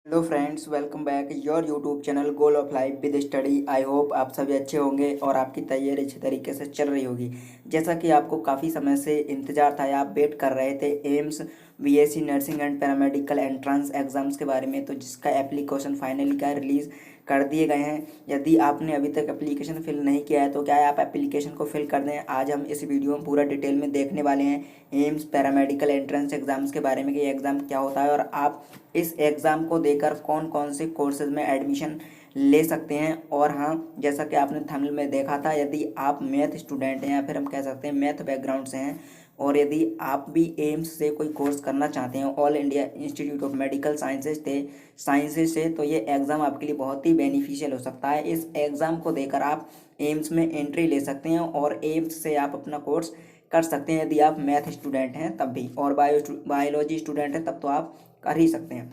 Hello friends, welcome back your YouTube channel goal of life with study. I hope आप सभी अच्छे होंगे और आपकी तैयारी अच्छे तरीके से चल रही होगी। जैसा कि आपको काफ़ी समय से इंतजार था या आप वेट कर रहे थे AIIMS BSc nursing and paramedical entrance exams के बारे में, तो जिसका एप्लीकेशन फाइनली का रिलीज़ कर दिए गए हैं। यदि आपने अभी तक एप्लीकेशन फिल नहीं किया है तो क्या है, आप एप्लीकेशन को फिल कर दें। आज हम इस वीडियो में पूरा डिटेल में देखने वाले हैं एम्स पैरामेडिकल एंट्रेंस एग्जाम्स के बारे में कि ये एग्ज़ाम क्या होता है और आप इस एग्ज़ाम को देकर कौन कौन से कोर्सेज में एडमिशन ले सकते हैं। और हाँ, जैसा कि आपने थंबनेल में देखा था, यदि आप मैथ स्टूडेंट हैं या फिर हम कह सकते हैं मैथ बैकग्राउंड से हैं और यदि आप भी एम्स से कोई कोर्स करना चाहते हैं, all India institute of medical sciences से, तो ये एग्ज़ाम आपके लिए बहुत ही बेनिफिशियल हो सकता है। इस एग्ज़ाम को देकर आप एम्स में एंट्री ले सकते हैं और एम्स से आप अपना कोर्स कर सकते हैं। यदि आप मैथ स्टूडेंट हैं तब भी, और बायोलॉजी स्टूडेंट हैं तब तो आप कर ही सकते हैं।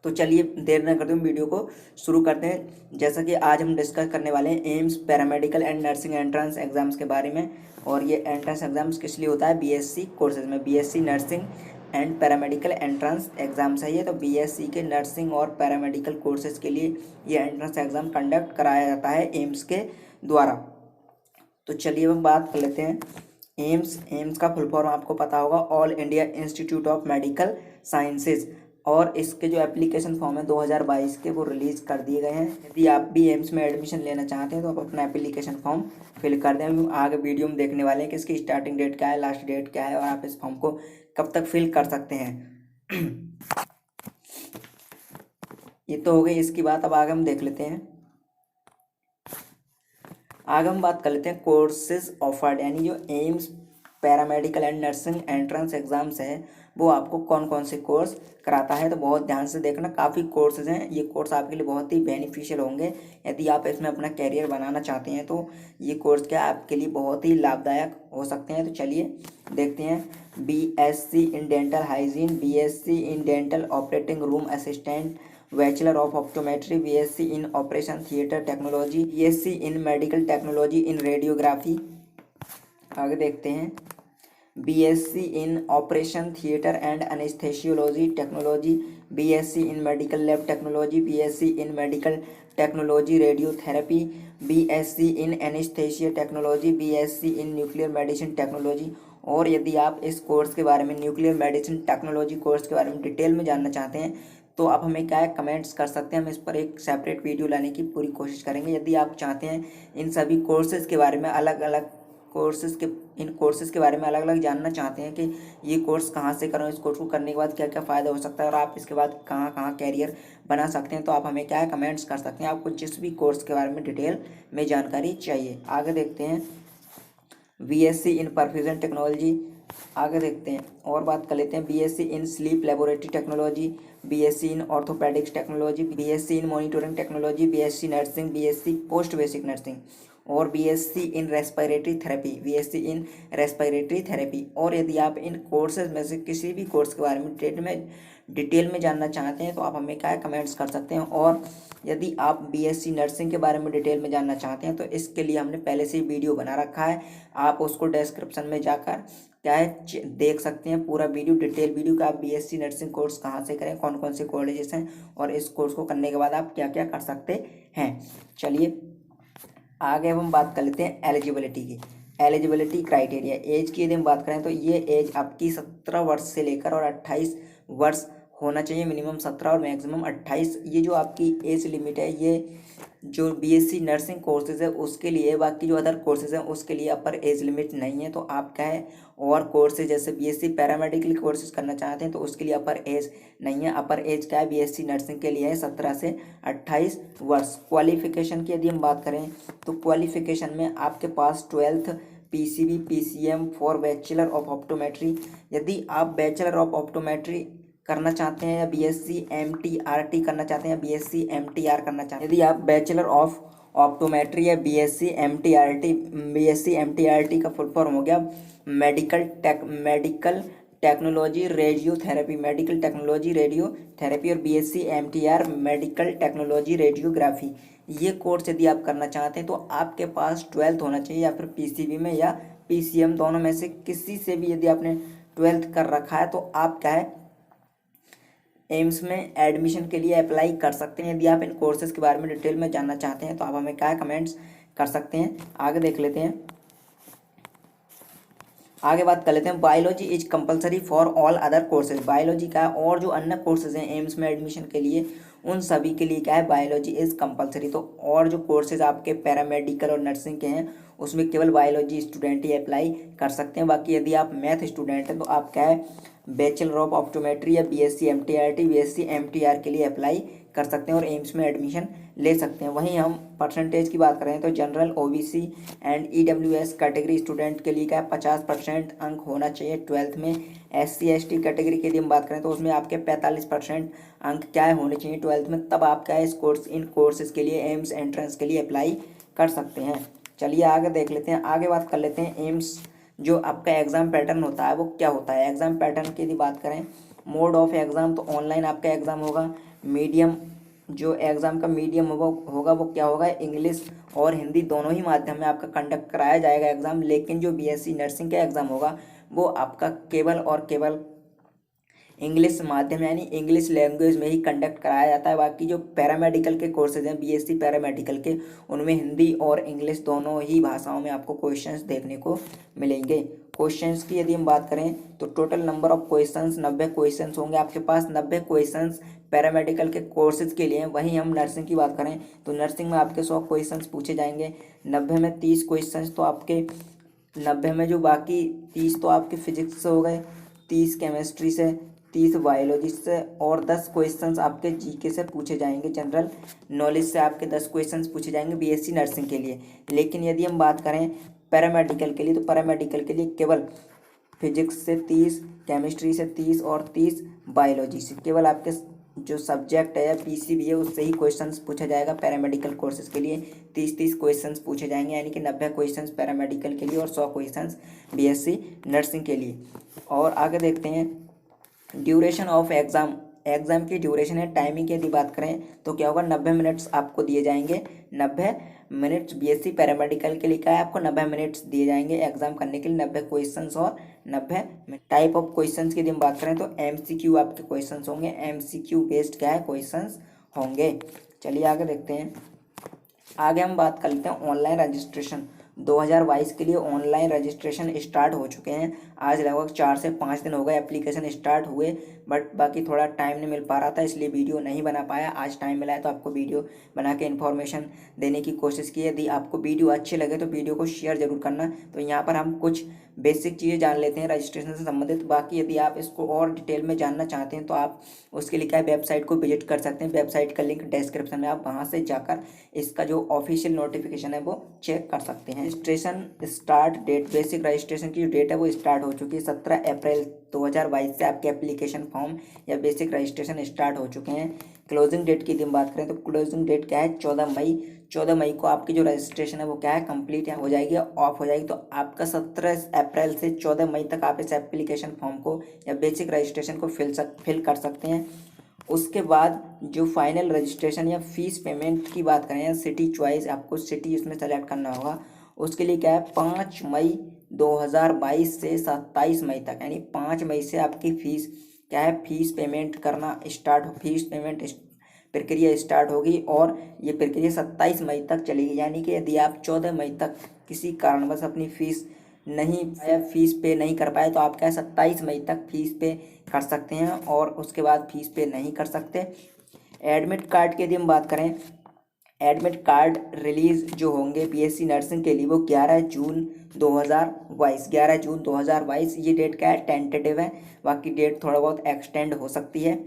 तो चलिए देर न करते हुए वीडियो को शुरू करते हैं। जैसा कि आज हम डिस्कस करने वाले हैं AIIMS paramedical and nursing entrance exams के बारे में। और ये एंट्रेंस एग्जाम्स किस लिए होता है? बीएससी कोर्सेज में, BSc nursing and paramedical entrance exams है ये। तो बीएससी के नर्सिंग और पैरामेडिकल कोर्सेज के लिए ये एंट्रेंस एग्जाम कंडक्ट कराया जाता है एम्स के द्वारा। तो चलिए हम बात कर लेते हैं एम्स का फुल फॉर्म आपको पता होगा, all India institute of medical sciences. और इसके जो एप्लीकेशन फॉर्म है 2022 के, वो रिलीज़ कर दिए गए हैं। यदि आप भी एम्स में एडमिशन लेना चाहते हैं तो आप अपना एप्लीकेशन फॉर्म फिल कर दें। हम आगे वीडियो में देखने वाले हैं कि इसकी स्टार्टिंग डेट क्या है, लास्ट डेट क्या है और आप इस फॉर्म को कब तक फिल कर सकते हैं। ये तो हो गई इसकी बात। अब आगे हम देख लेते हैं, आगे हम बात कर लेते हैं कोर्सेज ऑफर्ड, यानी जो AIIMS paramedical and nursing entrance exams है वो आपको कौन कौन से कोर्स कराता है। तो बहुत ध्यान से देखना, काफ़ी कोर्सेज हैं। ये कोर्स आपके लिए बहुत ही बेनिफिशियल होंगे। यदि आप इसमें अपना कैरियर बनाना चाहते हैं तो ये कोर्स क्या आपके लिए बहुत ही लाभदायक हो सकते हैं। तो चलिए देखते हैं। BSc in dental hygiene, BSc in dental operating room assistant, bachelor of optometry, BSc in operation theatre technology, BSc in medical technology in radiography. आगे देखते हैं, BSc in operation theatre and anaesthesiology technology, BSc in medical lab technology, BSc in medical technology radiotherapy, BSc in anaesthesia technology, BSc in nuclear medicine technology. और यदि आप इस course के बारे में, न्यूक्लियर मेडिसिन टेक्नोलॉजी कोर्स के बारे में डिटेल में जानना चाहते हैं तो आप हमें क्या है, कमेंट्स कर सकते हैं। हम इस पर एक सेपरेट वीडियो लाने की पूरी कोशिश करेंगे। यदि आप चाहते हैं इन सभी कोर्सेज के बारे में, अलग अलग इन कोर्सेज के बारे में अलग अलग जानना चाहते हैं कि ये कोर्स कहाँ से करूँ, इस कोर्स को करने के बाद क्या क्या फ़ायदा हो सकता है और आप इसके बाद कहाँ कहाँ कैरियर बना सकते हैं, तो आप हमें क्या है, कमेंट्स कर सकते हैं। आपको जिस भी कोर्स के बारे में डिटेल में जानकारी चाहिए। आगे देखते हैं, बीएससी इन परफ्यूजन टेक्नोलॉजी। आगे देखते हैं और बात कर लेते हैं, BSc in sleep laboratory technology, BSc in orthopaedics technology, BSc in monitoring technology, BSc nursing, BSc post basic nursing और BSc in respiratory therapy, BSc in respiratory therapy. और यदि आप इन कोर्सेज में से किसी भी कोर्स के बारे में डिटेल में जानना चाहते हैं तो आप हमें क्या है, कमेंट्स कर सकते हैं। और यदि आप बीएससी नर्सिंग के बारे में डिटेल में जानना चाहते हैं तो इसके लिए हमने पहले से ही वीडियो बना रखा है, आप उसको डिस्क्रिप्शन में जाकर क्या है देख सकते हैं। पूरा वीडियो, डिटेल वीडियो का आप बीएससी नर्सिंग कोर्स कहाँ से करें, कौन कौन से कॉलेजेस हैं और इस कोर्स को करने के बाद आप क्या क्या कर सकते हैं। चलिए आगे हम बात कर लेते हैं एलिजिबिलिटी की। एलिजिबिलिटी क्राइटेरिया, एज की यदि हम बात करें तो ये एज आपकी 17 वर्ष से लेकर और 28 वर्ष होना चाहिए। मिनिमम 17 और मैक्सिमम 28। ये जो आपकी एज लिमिट है, ये जो बीएससी नर्सिंग कोर्सेज है उसके लिए, बाकी जो अदर कोर्सेज हैं उसके लिए अपर एज लिमिट नहीं है। तो आप क्या है, और कोर्सेज जैसे बीएससी पैरामेडिकल कोर्सेज करना चाहते हैं तो उसके लिए अपर एज नहीं है। अपर एज क्या है, बीएससी नर्सिंग के लिए है 17 से 28 वर्ष। क्वालिफिकेशन की यदि हम बात करें तो क्वालिफिकेशन में आपके पास 12th PCB PCM for bachelor of optometry. यदि आप बैचलर ऑफ ऑप्टोमेट्री करना चाहते हैं या बीएससी एमटीआरटी करना चाहते हैं या बीएससी एमटीआर करना चाहते हैं, यदि आप बैचलर ऑफ ऑप्टोमेट्री या बीएससी एमटीआरटी का फुल फॉर्म हो गया medical technology radiotherapy, medical technology radiotherapy, और BSc MTR medical technology radiography. ये कोर्स यदि आप करना चाहते हैं तो आपके पास 12th होना चाहिए या फिर पीसीबी में या पीसीएम, दोनों में से किसी से भी यदि आपने 12th कर रखा है तो आप क्या है, एम्स में एडमिशन के लिए अप्लाई कर सकते हैं। यदि आप इन कोर्सेज़ के बारे में डिटेल में जानना चाहते हैं तो आप हमें क्या कमेंट्स कर सकते हैं। आगे देख लेते हैं, आगे बात कर लेते हैं। Biology is compulsory for all other courses. Biology का और जो अन्य कोर्सेज हैं एम्स में एडमिशन के लिए, उन सभी के लिए क्या है, बायोलॉजी इज कंपलसरी। तो और जो कोर्सेज आपके पैरामेडिकल और नर्सिंग के हैं उसमें केवल बायोलॉजी स्टूडेंट ही अप्लाई कर सकते हैं। बाकी यदि आप मैथ स्टूडेंट हैं तो आप क्या है, बैचलर ऑफ ऑप्टोमेट्री या बीएससी एमटीआरटी, बीएससी एमटीआर के लिए अप्लाई कर सकते हैं और एम्स में एडमिशन ले सकते हैं। वहीं हम परसेंटेज की बात करें तो general, OBC and EWS category student के लिए क्या 50% अंक होना चाहिए 12th में। एससी एसटी कैटेगरी के लिए हम बात करें तो उसमें आपके 45% अंक क्या है होने चाहिए 12th में, तब आप क्या है इन कोर्सेज के लिए एम्स एंट्रेंस के लिए अप्लाई कर सकते हैं। चलिए आगे देख लेते हैं, आगे बात कर लेते हैं एम्स जो आपका एग्ज़ाम पैटर्न होता है वो क्या होता है। एग्ज़ाम पैटर्न की यदि बात करें, मोड ऑफ एग्ज़ाम तो ऑनलाइन आपका एग्ज़ाम होगा। मीडियम, जो एग्ज़ाम का मीडियम होगा वो क्या होगा, इंग्लिश और हिंदी दोनों ही माध्यम में आपका कंडक्ट कराया जाएगा एग्ज़ाम। लेकिन जो बीएससी नर्सिंग का एग्ज़ाम होगा वो आपका केवल और केवल इंग्लिश माध्यम यानी इंग्लिश लैंग्वेज में ही कंडक्ट कराया जाता है। बाकी जो पैरामेडिकल के कोर्सेज हैं बीएससी पैरामेडिकल के, उनमें हिंदी और इंग्लिश दोनों ही भाषाओं में आपको क्वेश्चंस देखने को मिलेंगे। क्वेश्चंस की यदि हम बात करें तो total number of questions 90 questions होंगे आपके पास। 90 क्वेश्चंस पैरामेडिकल के कोर्सेज के लिए। वहीं हम नर्सिंग की बात करें तो नर्सिंग में आपके 100 क्वेश्चंस पूछे जाएंगे। 90 में 30 क्वेश्चंस तो आपके, 90 में जो बाकी 30 तो आपके फिजिक्स से हो गए, 30 केमिस्ट्री से, 30 बायोलॉजी से और 10 क्वेश्चंस आपके जीके से पूछे जाएंगे। जनरल नॉलेज से आपके 10 क्वेश्चंस पूछे जाएंगे बीएससी नर्सिंग के लिए। लेकिन यदि हम बात करें पैरामेडिकल के लिए तो पैरामेडिकल के लिए केवल फिजिक्स से 30, केमिस्ट्री से 30 और 30 बायोलॉजी से, केवल आपके जो सब्जेक्ट है या पीसीबी है उससे ही क्वेश्चंस पूछा जाएगा। पैरामेडिकल कोर्सेज के लिए 30 क्वेश्चंस पूछे जाएंगे, यानी कि 90 क्वेश्चंस पैरामेडिकल के लिए और 100 क्वेश्चंस बीएससी नर्सिंग के लिए। और आगे देखते हैं ड्यूरेशन ऑफ एग्ज़ाम। एग्ज़ाम की ड्यूरेशन है, टाइमिंग की यदि बात करें तो क्या होगा, 90 मिनट्स आपको दिए जाएंगे। 90 मिनट्स बीएससी पैरामेडिकल के लिए क्या है, आपको 90 मिनट्स दिए जाएंगे एग्जाम करने के लिए। 90 क्वेश्चंस और 90 टाइप ऑफ क्वेश्चंस की यदि हम बात करें तो एमसीक्यू आपके क्वेश्चंस होंगे। एमसीक्यू बेस्ड क्या है, क्वेश्चंस होंगे। चलिए आगे देखते हैं, आगे हम बात कर लेते हैं ऑनलाइन रजिस्ट्रेशन। 2022 के लिए ऑनलाइन रजिस्ट्रेशन स्टार्ट हो चुके हैं। आज लगभग 4 से 5 दिन हो गए एप्लीकेशन स्टार्ट हुए, बट बाकी थोड़ा टाइम नहीं मिल पा रहा था इसलिए वीडियो नहीं बना पाया। आज टाइम मिला है तो आपको वीडियो बना के इन्फॉर्मेशन देने की कोशिश की। यदि आपको वीडियो अच्छे लगे तो वीडियो को शेयर जरूर करना। तो यहाँ पर हम कुछ बेसिक चीज़ें जान लेते हैं रजिस्ट्रेशन से संबंधित। बाकी यदि आप इसको और डिटेल में जानना चाहते हैं तो आप उसके लिए क्या वेबसाइट को विजिट कर सकते हैं। वेबसाइट का लिंक डिस्क्रिप्शन में, आप वहाँ से जाकर इसका जो ऑफिशियल नोटिफिकेशन है वो चेक कर सकते हैं। Registration start date, basic registration की जो डेट है वो स्टार्ट हो चुकी है। 17 अप्रैल 2022 से आपके एप्लीकेशन फॉर्म या बेसिक रजिस्ट्रेशन स्टार्ट हो चुके हैं। क्लोजिंग डेट की हम बात करें तो क्लोजिंग डेट क्या है, 14 मई। 14 मई को आपकी जो रजिस्ट्रेशन है वो क्या है, कंप्लीट हो जाएगी, ऑफ हो जाएगी। तो आपका 17 अप्रैल से 14 मई तक आप इस एप्लीकेशन फॉर्म को या बेसिक रजिस्ट्रेशन को फिल कर सकते हैं। उसके बाद जो फाइनल रजिस्ट्रेशन या फीस पेमेंट की बात करें या सिटी चॉइस, आपको सिटी इसमें सेलेक्ट करना होगा। उसके लिए क्या है, 5 मई 2022 से 27 मई तक, यानी 5 मई से आपकी फीस क्या है, फीस पेमेंट करना स्टार्ट, फीस पेमेंट प्रक्रिया स्टार्ट होगी और ये प्रक्रिया 27 मई तक चलेगी। यानी कि यदि आप 14 मई तक किसी कारणवश अपनी फीस नहीं या फीस पे नहीं कर पाए तो आप क्या 27 मई तक फीस पे कर सकते हैं और उसके बाद फीस पे नहीं कर सकते। एडमिट कार्ड की यदि हम बात करें, एडमिट कार्ड रिलीज़ जो होंगे बीएससी नर्सिंग के लिए वो 11 जून 2022, 11 जून 2022 ये डेट क्या है, टेंटेटिव है। बाकी डेट थोड़ा बहुत एक्सटेंड हो सकती है।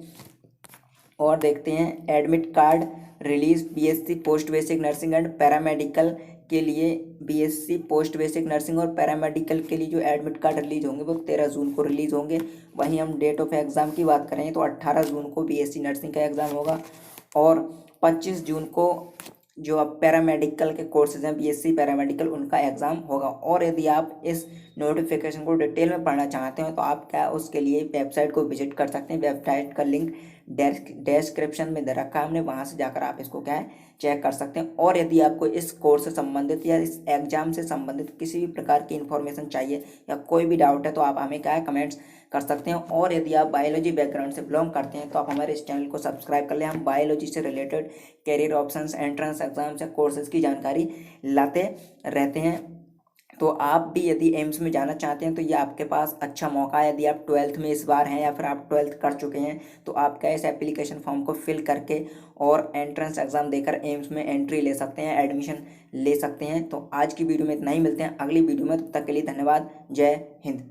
और देखते हैं admit card release BSc post basic nursing and paramedical के लिए, बीएससी पोस्ट बेसिक नर्सिंग और पैरामेडिकल के लिए जो एडमिट कार्ड रिलीज होंगे वो 13 जून को रिलीज होंगे। वहीं हम डेट ऑफ एग्ज़ाम की बात करें तो 18 जून को बीएससी नर्सिंग का एग्ज़ाम होगा और 25 जून को जो अब पैरामेडिकल के कोर्सेज हैं बीएससी पैरामेडिकल उनका एग्ज़ाम होगा। और यदि आप इस नोटिफिकेशन को डिटेल में पढ़ना चाहते हो तो आप क्या उसके लिए वेबसाइट को विजिट कर सकते हैं। वेबसाइट का लिंक डिस्क्रिप्शन में दे रखा है हमने, वहाँ से जाकर आप इसको क्या है चेक कर सकते हैं। और यदि आपको इस कोर्स से संबंधित या इस एग्जाम से संबंधित किसी भी प्रकार की इन्फॉर्मेशन चाहिए या कोई भी डाउट है तो आप हमें क्या है कमेंट्स कर सकते हैं। और यदि आप बायोलॉजी बैकग्राउंड से बिलोंग करते हैं तो आप हमारे इस चैनल को सब्सक्राइब कर लें। हम बायोलॉजी से related career options, entrance exams या कोर्सेज की जानकारी लाते रहते हैं। तो आप भी यदि एम्स में जाना चाहते हैं तो ये आपके पास अच्छा मौका है। यदि आप 12th में इस बार हैं या फिर आप 12th कर चुके हैं तो आप क्या इस एप्लीकेशन फॉर्म को फिल करके और एंट्रेंस एग्जाम देकर एम्स में एंट्री ले सकते हैं, एडमिशन ले सकते हैं। तो आज की वीडियो में इतना ही, मिलते हैं अगली वीडियो में, तब तक के लिए धन्यवाद। जय हिंद।